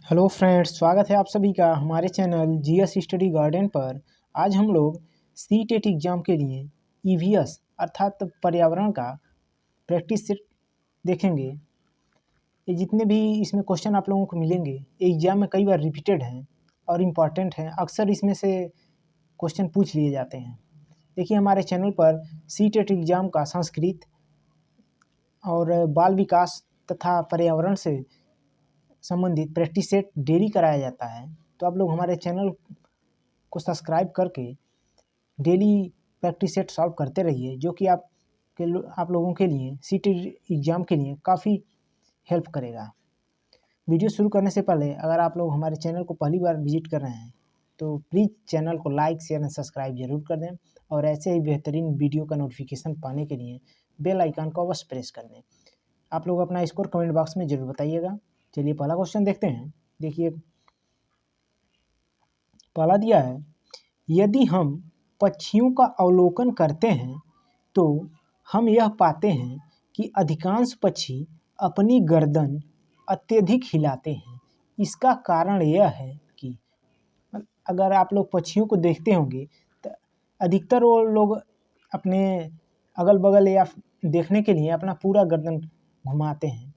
Hello friends, स्वागत है आप सभी का हमारे चैनल जीएस स्टडी गार्डन पर। आज हम लोग सीटेट एग्ज़ाम के लिए ईवीएस अर्थात पर्यावरण का प्रैक्टिस सेट देखेंगे। ये जितने भी इसमें क्वेश्चन आप लोगों को मिलेंगे ये एग्ज़ाम में कई बार रिपीटेड हैं और इम्पॉर्टेंट हैं। अक्सर इसमें से क्वेश्चन पूछ लिए जाते हैं। देखिए, हमारे चैनल पर सीटेट एग्ज़ाम का संस्कृत और बाल विकास तथा पर्यावरण से संबंधित प्रैक्टिस सेट डेली कराया जाता है। तो आप लोग हमारे चैनल को सब्सक्राइब करके डेली प्रैक्टिस सेट सॉल्व करते रहिए, जो कि आप लोगों के लिए सीटेट एग्ज़ाम के लिए काफ़ी हेल्प करेगा। वीडियो शुरू करने से पहले अगर आप लोग हमारे चैनल को पहली बार विजिट कर रहे हैं तो प्लीज़ चैनल को लाइक, शेयर एंड सब्सक्राइब जरूर कर दें और ऐसे ही बेहतरीन वीडियो का नोटिफिकेशन पाने के लिए बेल आइकन को अवश्य प्रेस कर दें। आप लोग अपना स्कोर कमेंट बॉक्स में ज़रूर बताइएगा। चलिए पहला क्वेश्चन देखते हैं। देखिए, पहला दिया है, यदि हम पक्षियों का अवलोकन करते हैं तो हम यह पाते हैं कि अधिकांश पक्षी अपनी गर्दन अत्यधिक हिलाते हैं। इसका कारण यह है कि अगर आप लोग पक्षियों को देखते होंगे तो अधिकतर वो लोग अपने अगल बगल या देखने के लिए अपना पूरा गर्दन घुमाते हैं।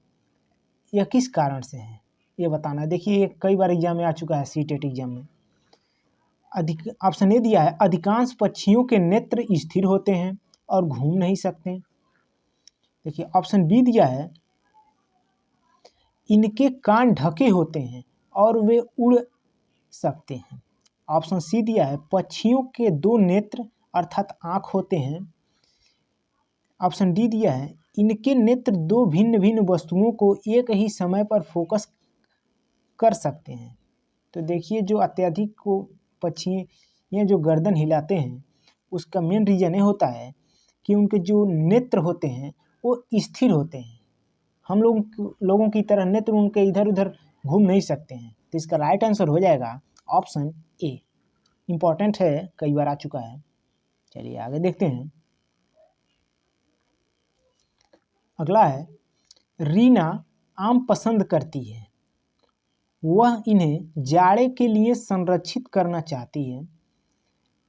यह किस कारण से है ये बताना है। देखिए, ये कई बार एग्जाम में आ चुका है, सीटेट एग्जाम में। ऑप्शन ए दिया है, अधिकांश पक्षियों के नेत्र स्थिर होते हैं और घूम नहीं सकते। देखिए, ऑप्शन बी दिया है, इनके कान ढके होते हैं और वे उड़ सकते हैं। ऑप्शन सी दिया है, पक्षियों के दो नेत्र अर्थात आँख होते हैं। ऑप्शन डी दिया है, इनके नेत्र दो भिन्न भिन्न वस्तुओं को एक ही समय पर फोकस कर सकते हैं। तो देखिए, जो अत्यधिक को पक्षी ये जो गर्दन हिलाते हैं उसका मेन रीज़न ये होता है कि उनके जो नेत्र होते हैं वो स्थिर होते हैं। हम लोगों की तरह नेत्र उनके इधर उधर घूम नहीं सकते हैं। तो इसका राइट आंसर हो जाएगा ऑप्शन ए। इम्पॉर्टेंट है, कई बार आ चुका है। चलिए आगे देखते हैं। अगला है, रीना आम पसंद करती है। वह इन्हें जाड़े के लिए संरक्षित करना चाहती है।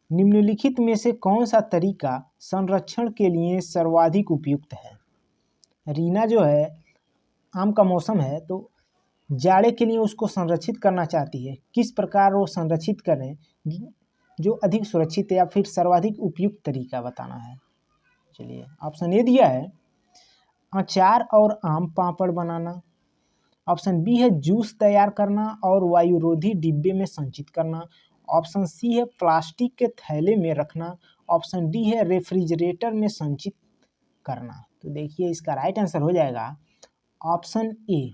निम्नलिखित में से कौन सा तरीका संरक्षण के लिए सर्वाधिक उपयुक्त है। रीना जो है, आम का मौसम है तो जाड़े के लिए उसको संरक्षित करना चाहती है। किस प्रकार वो संरक्षित करें जो अधिक सुरक्षित है या फिर सर्वाधिक उपयुक्त तरीका बताना है। चलिए, ऑप्शन ए दिया है, अचार और आम पापड़ बनाना। ऑप्शन बी है, जूस तैयार करना और वायुरोधी डिब्बे में संचित करना। ऑप्शन सी है, प्लास्टिक के थैले में रखना। ऑप्शन डी है, रेफ्रिजरेटर में संचित करना। तो देखिए, इसका राइट आंसर हो जाएगा ऑप्शन ए।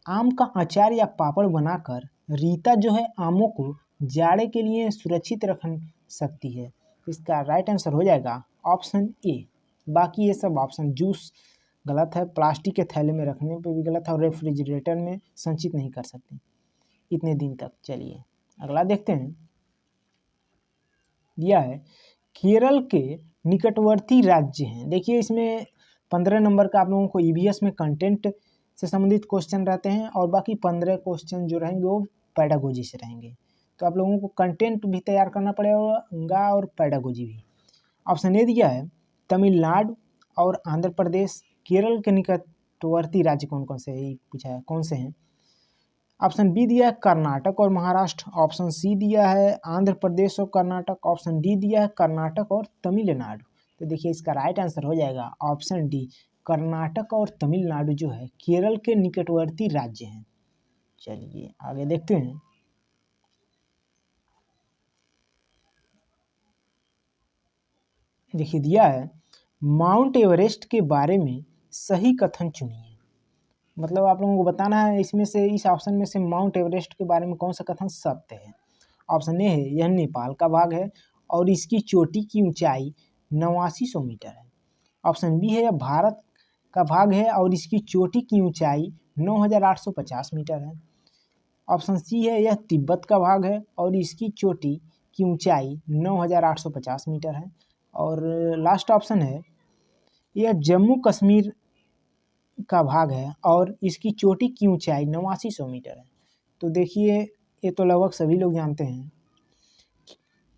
आम का अचार या पापड़ बनाकर रीता जो है आमों को जाड़े के लिए सुरक्षित रख सकती है। इसका राइट आंसर हो जाएगा ऑप्शन ए। बाकी ये सब ऑप्शन जूस गलत है, प्लास्टिक के थैले में रखने पे भी गलत है और रेफ्रिजरेटर में संचित नहीं कर सकते इतने दिन तक। चलिए अगला देखते हैं। दिया है, केरल के निकटवर्ती राज्य हैं। देखिए, इसमें 15 नंबर का आप लोगों को ईवीएस में कंटेंट से संबंधित क्वेश्चन रहते हैं और बाकी 15 क्वेश्चन जो रहेंगे वो पैडागोजी से रहेंगे। तो आप लोगों को कंटेंट भी तैयार करना पड़ेगा और पैडागोजी भी। ऑप्शन ए दिया है, तमिलनाडु और आंध्र प्रदेश। केरल के निकटवर्ती राज्य कौन कौन से है पूछा है, कौन से हैं। ऑप्शन बी दिया है, कर्नाटक और महाराष्ट्र। ऑप्शन सी दिया है, आंध्र प्रदेश और कर्नाटक। ऑप्शन डी दिया है, कर्नाटक और तमिलनाडु। तो देखिए, इसका राइट आंसर हो जाएगा ऑप्शन डी। कर्नाटक और तमिलनाडु जो है केरल के निकटवर्ती राज्य हैं। चलिए आगे देखते हैं। देखिए, दिया है, माउंट एवरेस्ट के बारे में सही कथन चुनिए। मतलब आप लोगों को बताना है इसमें से, इस ऑप्शन में से माउंट एवरेस्ट के बारे में कौन सा कथन सत्य है। ऑप्शन ए है, यह नेपाल का भाग है और इसकी चोटी की ऊंचाई 8900 मीटर है। ऑप्शन बी है, यह भारत का भाग है और इसकी चोटी की ऊंचाई 9850 मीटर है। ऑप्शन सी है, यह तिब्बत का भाग है और इसकी चोटी की ऊंचाई 9850 मीटर है। और लास्ट ऑप्शन है, यह जम्मू कश्मीर का भाग है और इसकी चोटी की ऊंचाई 8900 मीटर है। तो देखिए ये तो लगभग सभी लोग जानते हैं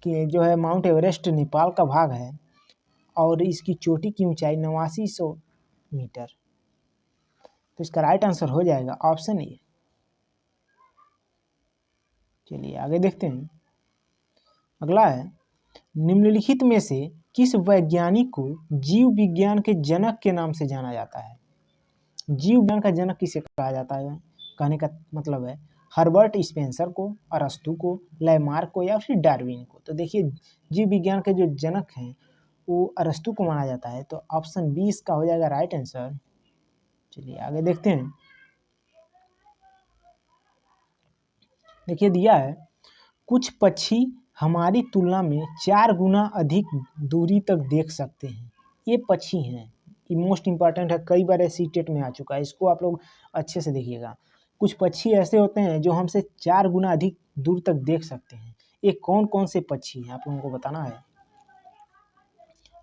कि जो है माउंट एवरेस्ट नेपाल का भाग है और इसकी चोटी की ऊंचाई 8900 मीटर। तो इसका राइट आंसर हो जाएगा ऑप्शन ए। चलिए आगे देखते हैं। अगला है, निम्नलिखित में से किस वैज्ञानिक को जीव विज्ञान के जनक के नाम से जाना जाता है? जीव विज्ञान का जनक किसे कहा जाता है? कहने का मतलब है हर्बर्ट स्पेंसर को, अरस्तु को, लैमार्क को या फिर डार्विन को। तो देखिए जीव विज्ञान के जो जनक हैं वो अरस्तु को माना जाता है। तो ऑप्शन बी इसका हो जाएगा राइट आंसर। चलिए आगे देखते हैं। देखिए दिया है, कुछ पक्षी हमारी तुलना में 4 गुना अधिक दूरी तक देख सकते हैं। ये पक्षी हैं, ये मोस्ट इंपॉर्टेंट है, कई बार ऐसी टेट में आ चुका है, इसको आप लोग अच्छे से देखिएगा। कुछ पक्षी ऐसे होते हैं जो हमसे 4 गुना अधिक दूर तक देख सकते हैं। ये कौन कौन से पक्षी हैं आप लोगों को बताना है।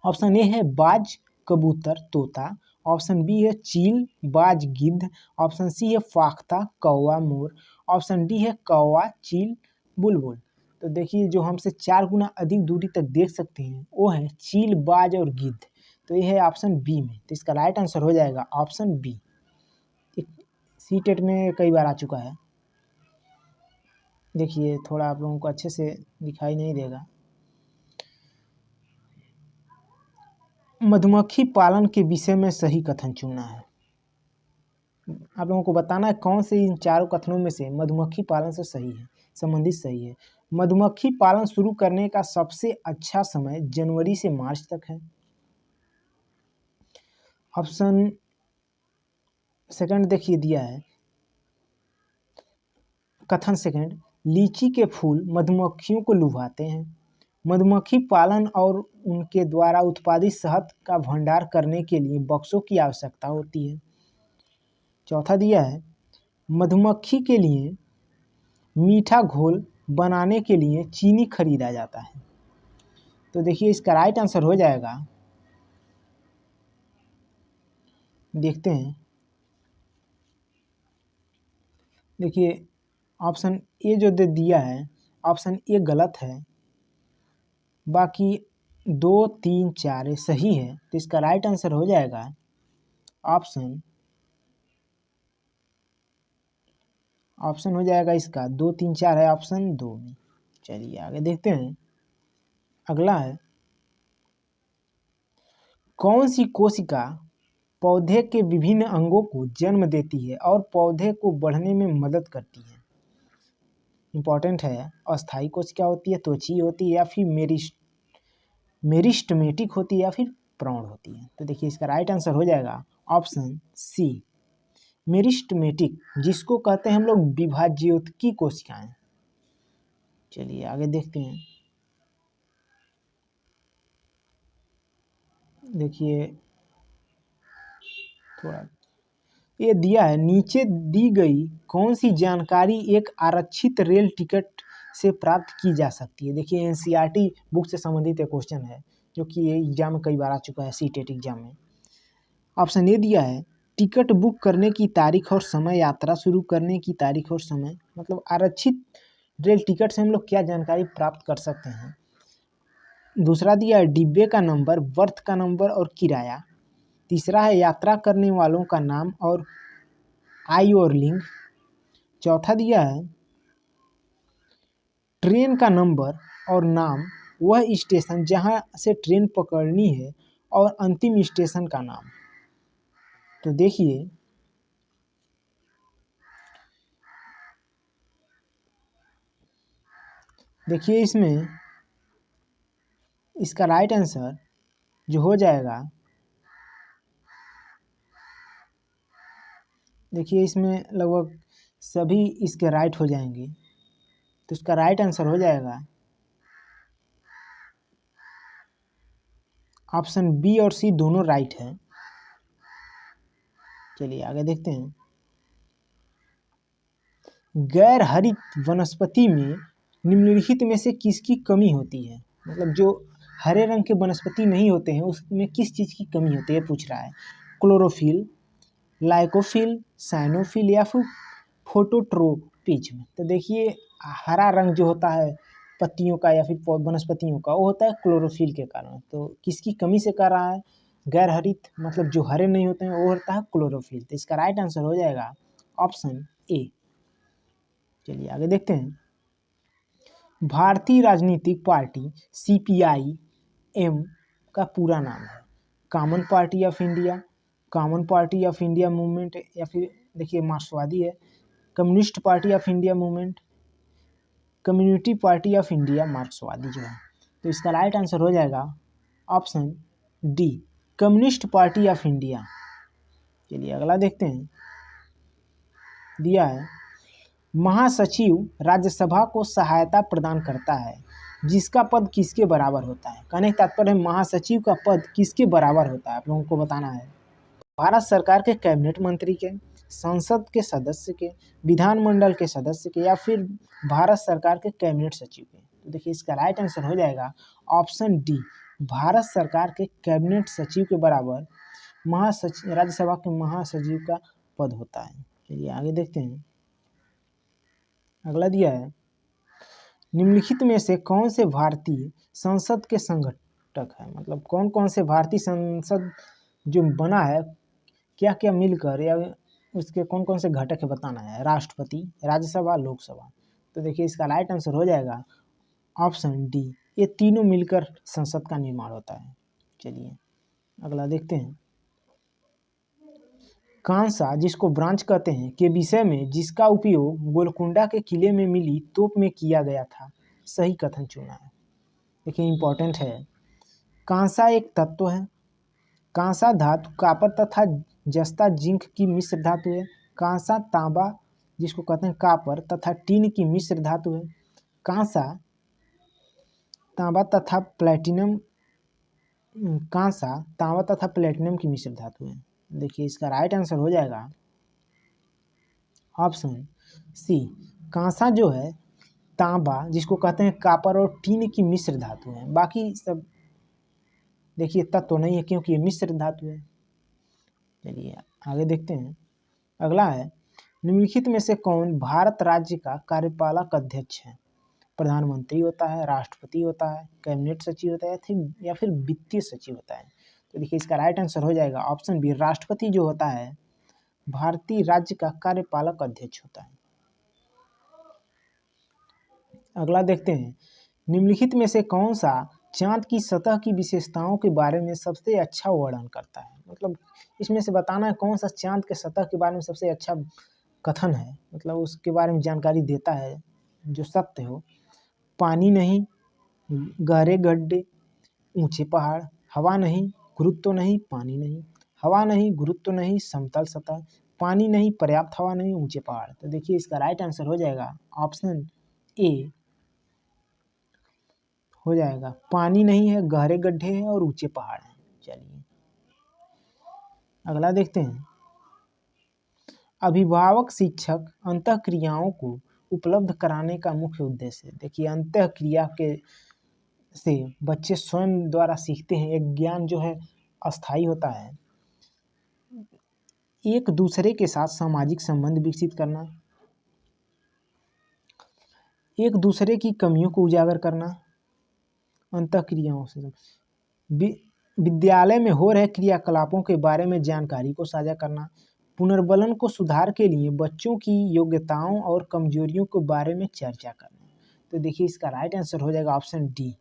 ऑप्शन ए है बाज, कबूतर, तोता। ऑप्शन बी है चील, बाज, गिद्ध। ऑप्शन सी है फाख्ता, कौवा, मोर। ऑप्शन डी है कौवा, चील, बुलबुल। तो देखिए जो हमसे 4 गुना अधिक दूरी तक देख सकते हैं वो है चील, बाज और गिद्ध। तो ये है ऑप्शन बी में। तो इसका राइट आंसर हो जाएगा ऑप्शन बी। सी टेट में कई बार आ चुका है। देखिए थोड़ा आप लोगों को अच्छे से दिखाई नहीं देगा। मधुमक्खी पालन के विषय में सही कथन चुनना है। आप लोगों को बताना है कौन से इन चारों कथनों में से मधुमक्खी पालन से सही है, संबंधित सही है। मधुमक्खी पालन शुरू करने का सबसे अच्छा समय जनवरी से मार्च तक है। ऑप्शन सेकंड देखिए दिया है, कथन सेकंड, लीची के फूल मधुमक्खियों को लुभाते हैं। मधुमक्खी पालन और उनके द्वारा उत्पादित शहद का भंडार करने के लिए बक्सों की आवश्यकता होती है। चौथा दिया है, मधुमक्खी के लिए मीठा घोल बनाने के लिए चीनी खरीदा जाता है। तो देखिए इसका राइट आंसर हो जाएगा, देखते हैं। देखिए ऑप्शन ए जो दे दिया है, ऑप्शन ए गलत है, बाकी 2 3 4 सही है। तो इसका राइट आंसर हो जाएगा ऑप्शन हो जाएगा इसका 2 3 4 है ऑप्शन 2 में। चलिए आगे देखते हैं। अगला है, कौन सी कोशिका पौधे के विभिन्न अंगों को जन्म देती है और पौधे को बढ़ने में मदद करती है? इंपॉर्टेंट है, अस्थायी कोशिका होती है, त्वचीय होती है या फिर मेरिस्टमेटिक होती है या फिर प्रौढ़ होती है? तो देखिए इसका राइट आंसर हो जाएगा ऑप्शन सी, मेरिस्टमेटिक, जिसको कहते हैं हम लोग विभाज्योतकी कोशिकाएं। चलिए आगे देखते हैं। देखिए थोड़ा ये दिया है, नीचे दी गई कौन सी जानकारी एक आरक्षित रेल टिकट से प्राप्त की जा सकती है? देखिए एनसीईआरटी बुक से संबंधित एक क्वेश्चन है जो कि ये एग्जाम में कई बार आ चुका है, सीटेट एग्जाम में। ऑप्शन ए दिया है, टिकट बुक करने की तारीख और समय, यात्रा शुरू करने की तारीख और समय। मतलब आरक्षित रेल टिकट से हम लोग क्या जानकारी प्राप्त कर सकते हैं। दूसरा दिया है डिब्बे का नंबर, बर्थ का नंबर और किराया। तीसरा है यात्रा करने वालों का नाम और आयु और लिंग। चौथा दिया है ट्रेन का नंबर और नाम, वह स्टेशन जहां से ट्रेन पकड़नी है और अंतिम स्टेशन का नाम। तो देखिए इसमें इसका राइट आंसर जो हो जाएगा, देखिए इसमें लगभग सभी इसके राइट हो जाएंगे। तो इसका राइट आंसर हो जाएगा ऑप्शन बी और सी, दोनों राइट है। चलिए आगे देखते हैं। गैर हरित वनस्पति में निम्नलिखित में से किसकी कमी होती है? मतलब जो हरे रंग के वनस्पति नहीं होते हैं उसमें किस चीज़ की कमी होती है पूछ रहा है। क्लोरोफिल, लाइकोफिल, साइनोफिल या फिर फोटोट्रोप। पिच में। तो देखिए हरा रंग जो होता है पत्तियों का या फिर वनस्पतियों का, वो होता है क्लोरोफिल के कारण। तो किसकी कमी से कर रहा है? गैर हरित, मतलब जो हरे नहीं होते हैं, वो होता है क्लोरोफिल। तो इसका राइट आंसर हो जाएगा ऑप्शन ए। चलिए आगे देखते हैं। भारतीय राजनीतिक पार्टी सीपीआई एम का पूरा नाम है? Common party of India, common party of India movement, या फिर देखिए मार्क्सवादी है, communist party of India movement, community party of India मार्क्सवादी जो है। तो इसका राइट आंसर हो जाएगा option D, communist party of India. चलिए अगला देखते हैं। दिया है महासचिव राज्यसभा को सहायता प्रदान करता है, जिसका पद किसके बराबर होता है? कहने का तात्पर्य है महासचिव का पद किसके बराबर होता है, आप लोगों को बताना है। भारत सरकार के कैबिनेट मंत्री के, संसद के सदस्य के, विधानमंडल के सदस्य के, या फिर भारत सरकार के कैबिनेट सचिव के? तो देखिए इसका राइट आंसर हो जाएगा ऑप्शन डी, भारत सरकार के कैबिनेट सचिव के बराबर महासचिव, राज्यसभा के महासचिव का पद होता है। चलिए आगे देखते हैं। अगला दिया है निम्नलिखित में से कौन से भारतीय संसद के संघटक है? मतलब कौन कौन से भारतीय संसद जो बना है, क्या क्या मिलकर, या उसके कौन कौन से घटक है बताना है। राष्ट्रपति, राज्यसभा, लोकसभा। तो देखिए इसका राइट आंसर हो जाएगा ऑप्शन डी, ये तीनों मिलकर संसद का निर्माण होता है। चलिए अगला देखते हैं। कांसा, जिसको ब्रांच कहते हैं, के विषय में जिसका उपयोग गोलकुंडा के किले में मिली तोप में किया गया था, सही कथन चुना है। देखिए इंपॉर्टेंट है। कांसा एक तत्व है। कांसा धातु कॉपर तथा जस्ता जिंक की मिश्र धातु है। कांसा तांबा, जिसको कहते हैं कॉपर, तथा टीन की मिश्र धातु है। कांसा तांबा तथा प्लेटिनम, कांसा तांबा तथा प्लेटिनम की मिश्र धातु है। देखिए इसका राइट आंसर हो जाएगा ऑप्शन सी, कांसा जो है तांबा, जिसको कहते हैं कॉपर, और टीन की मिश्र धातु है। बाकी सब देखिए तत्व नहीं है, क्योंकि ये मिश्र धातु है। चलिए आगे देखते हैं। अगला है निम्नलिखित में से कौन भारत राज्य का कार्यपालक अध्यक्ष है? प्रधानमंत्री होता है, राष्ट्रपति होता है, कैबिनेट सचिव होता है, या फिर वित्तीय सचिव होता है? तो देखिए इसका राइट आंसर हो जाएगा ऑप्शन बी, राष्ट्रपति जो होता है भारतीय राज्य का कार्यपालक अध्यक्ष होता है। अगला देखते हैं। निम्नलिखित में से कौन सा चांद की सतह की विशेषताओं के बारे में सबसे अच्छा वर्णन करता है? मतलब इसमें से बताना है कौन सा चांद के सतह के बारे में सबसे अच्छा कथन है, मतलब उसके बारे में जानकारी देता है जो सत्य हो। पानी नहीं, गहरे गड्ढे, ऊंचे पहाड़, हवा नहीं, गुरुत्व नहीं, पानी नहीं, हवा नहीं, गुरुत्व नहीं, समतल सतह, पानी नहीं, पर्याप्त हवा नहीं, ऊंचे पहाड़। तो देखिए इसका राइट आंसर हो जाएगा ऑप्शन ए, हो जाएगा पानी नहीं है, गहरे गड्ढे हैं और ऊंचे पहाड़ हैं। चलिए अगला देखते हैं। अभिभावक शिक्षक अंतःक्रियाओं को उपलब्ध कराने का मुख्य उद्देश्य। देखिए अंतःक्रिया के से बच्चे स्वयं द्वारा सीखते हैं। एक ज्ञान जो है अस्थायी होता है। एक दूसरे के साथ सामाजिक संबंध विकसित करना, एक दूसरे की कमियों को उजागर करना, अंतःक्रियाओं से विद्यालय में हो रहे क्रियाकलापों के बारे में जानकारी को साझा करना, पुनर्बलन को सुधार के लिए बच्चों की योग्यताओं और कमजोरियों के बारे में चर्चा करना। तो देखिए इसका राइट आंसर हो जाएगा ऑप्शन डी।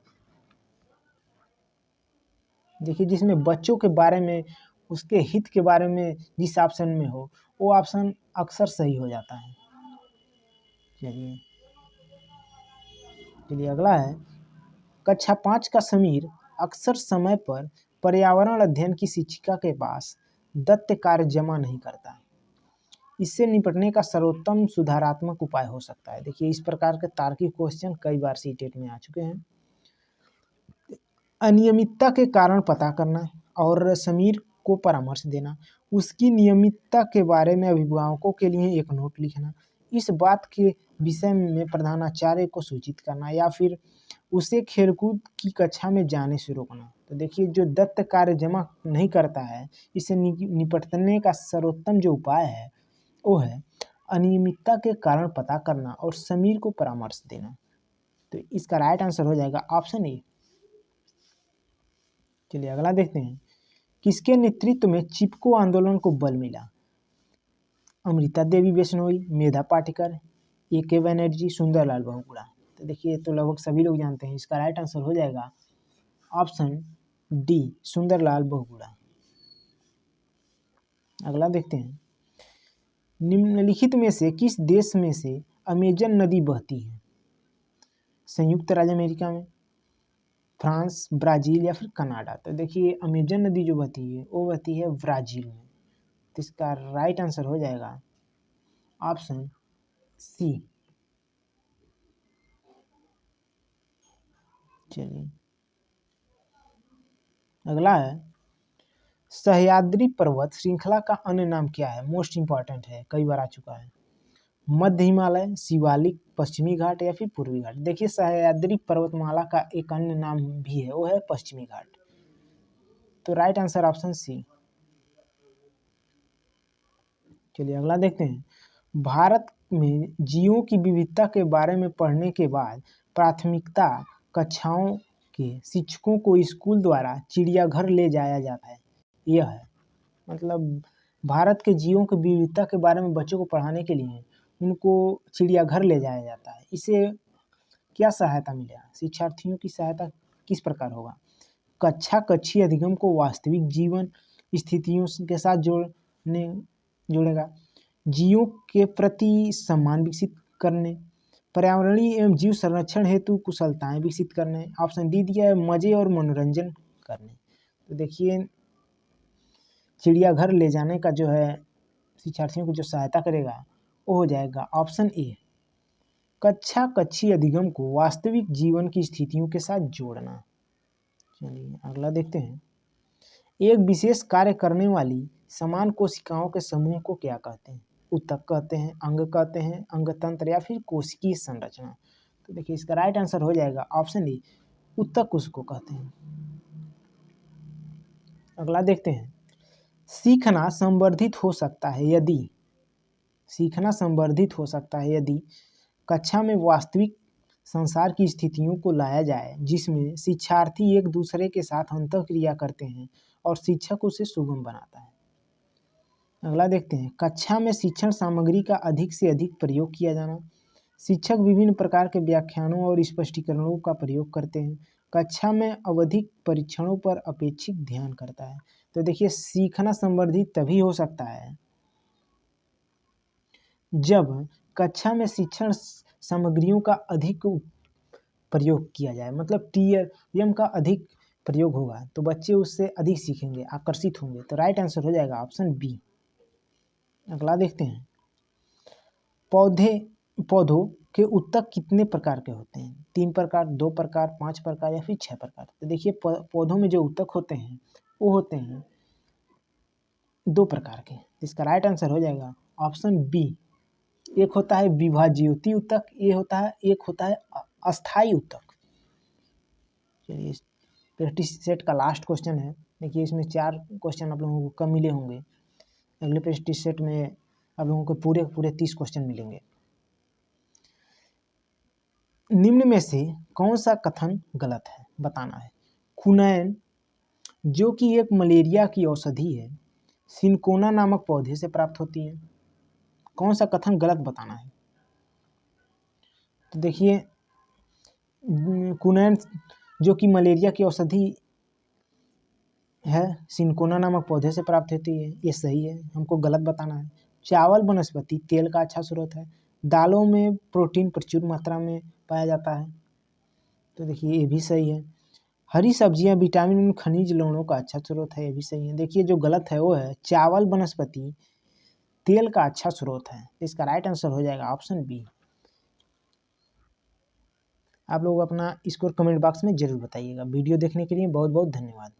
देखिए जिसमें बच्चों के बारे में, उसके हित के बारे में जिस ऑप्शन में हो, वो ऑप्शन अक्सर सही हो जाता है। चलिए चलिए अगला है। कक्षा 5 का समीर अक्सर समय पर पर्यावरण अध्ययन की शिक्षिका के पास दत्त कार्य जमा नहीं करता। इससे निपटने का सर्वोत्तम सुधारात्मक उपाय हो सकता है। देखिए इस प्रकार के तार्किक क्वेश्चन कई बार सीटेट में आ चुके हैं। अनियमितता के कारण पता करना और समीर को परामर्श देना, उसकी नियमितता के बारे में अभिभावकों के लिए एक नोट लिखना, इस बात के विषय में प्रधानाचार्य को सूचित करना, या फिर उसे खेलकूद की कक्षा में जाने से रोकना। तो देखिए जो दत्त कार्य जमा नहीं करता है, इससे निपटने का सर्वोत्तम जो उपाय है वो है अनियमितता के कारण पता करना और समीर को परामर्श देना। तो इसका राइट आंसर हो जाएगा ऑप्शन ए। चलिए अगला देखते हैं। किसके नेतृत्व में चिपको आंदोलन को बल मिला? अमृता देवी बिश्नोई, मेधा पाटेकर, ए.के. बनर्जी, सुंदरलाल बहुगुणा। तो देखिए तो लगभग सभी लोग जानते हैं। इसका राइट आंसर हो जाएगा ऑप्शन डी, सुंदरलाल बहुगुणा। अगला देखते हैं। निम्नलिखित में से किस देश में से अमेजन नदी बहती है? संयुक्त राज्य अमेरिका में, फ्रांस, ब्राज़ील या फिर कनाडा। तो देखिए अमेजन नदी जो बहती है वो बहती है ब्राज़ील में। तो इसका राइट आंसर हो जाएगा ऑप्शन सी। चलिए अगला है। सह्याद्री पर्वत श्रृंखला का अन्य नाम क्या है? मोस्ट इंपॉर्टेंट है, कई बार आ चुका है। मध्य हिमालय, शिवालिक, पश्चिमी घाट या फिर पूर्वी घाट। देखिए सह्याद्री पर्वतमाला का एक अन्य नाम भी है, वो है पश्चिमी घाट। तो राइट आंसर ऑप्शन सी। चलिए अगला देखते हैं। भारत में जीवों की विविधता के बारे में पढ़ने के बाद प्राथमिकता कक्षाओं के शिक्षकों को स्कूल द्वारा चिड़ियाघर ले जाया जाता है। यह है मतलब भारत के जीवों की विविधता के बारे में बच्चों को पढ़ाने के लिए उनको चिड़ियाघर ले जाया जाता है। इससे क्या सहायता मिलेगा? शिक्षार्थियों की सहायता किस प्रकार होगा? कक्षा कक्षीय अधिगम को वास्तविक जीवन स्थितियों के साथ जोड़ेगा। जीवों के प्रति सम्मान विकसित करने, पर्यावरणीय एवं जीव संरक्षण हेतु कुशलताएं विकसित करने। ऑप्शन डी दिया है मजे और मनोरंजन करने। तो देखिए चिड़ियाघर ले जाने का जो है शिक्षार्थियों को जो सहायता करेगा वो हो जाएगा ऑप्शन ए, कक्षा कक्षीय अधिगम को वास्तविक जीवन की स्थितियों के साथ जोड़ना। चलिए अगला देखते हैं। एक विशेष कार्य करने वाली समान कोशिकाओं के समूह को क्या कहते हैं? ऊतक कहते हैं, अंग कहते हैं, अंगतंत्र या फिर कोशिकीय संरचना। तो देखिए इसका राइट आंसर हो जाएगा ऑप्शन डी, ऊतक उसको कहते हैं। अगला देखते हैं। सीखना संवर्धित हो सकता है यदि कक्षा में वास्तविक संसार की स्थितियों को लाया जाए जिसमें शिक्षार्थी एक दूसरे के साथ अंतःक्रिया करते हैं और शिक्षक उसे सुगम बनाता है। अगला देखते हैं। कक्षा में शिक्षण सामग्री का अधिक से अधिक प्रयोग किया जाना। शिक्षक विभिन्न प्रकार के व्याख्यानों और स्पष्टीकरणों का प्रयोग करते हैं। कक्षा में आवधिक परीक्षणों पर अपेक्षित ध्यान करता है। तो देखिए सीखना संवर्धित तभी हो सकता है जब कक्षा में शिक्षण सामग्रियों का अधिक प्रयोग किया जाए, मतलब टीएम का अधिक प्रयोग होगा तो बच्चे उससे अधिक सीखेंगे, आकर्षित होंगे। तो राइट आंसर हो जाएगा ऑप्शन बी। अगला देखते हैं। पौधों के ऊतक कितने प्रकार के होते हैं? 3 प्रकार, 2 प्रकार, 5 प्रकार या फिर 6 प्रकार। तो देखिए पौधों में जो ऊतक होते हैं वो होते हैं 2 प्रकार के। इसका राइट आंसर हो जाएगा ऑप्शन बी। एक होता है विभाज्योति ऊतक, एक होता है अस्थायी ऊतक। चलिए प्रैक्टिस सेट का लास्ट क्वेश्चन है। देखिए इसमें 4 क्वेश्चन आप लोगों को कम मिले होंगे। अगले प्रैक्टिस सेट में आप लोगों को पूरे 30 क्वेश्चन मिलेंगे। निम्न में से कौन सा कथन गलत है बताना है। क्विनैन जो कि एक मलेरिया की औषधि है सिनकोना नामक पौधे से प्राप्त होती है। कौन सा कथन गलत बताना है? तो देखिए क्विनैन जो कि मलेरिया की औषधि है सिनकोना नामक पौधे से प्राप्त होती है, ये सही है, हमको गलत बताना है। चावल वनस्पति तेल का अच्छा स्रोत है। दालों में प्रोटीन प्रचुर मात्रा में पाया जाता है, तो देखिए ये भी सही है। हरी सब्जियां विटामिन खनिज लवणों का अच्छा स्रोत है, ये भी सही है। देखिए जो गलत है वो है चावल वनस्पति तेल का अच्छा स्रोत है। इसका राइट आंसर हो जाएगा ऑप्शन बी। आप लोग अपना स्कोर कमेंट बॉक्स में जरूर बताइएगा। वीडियो देखने के लिए बहुत बहुत धन्यवाद।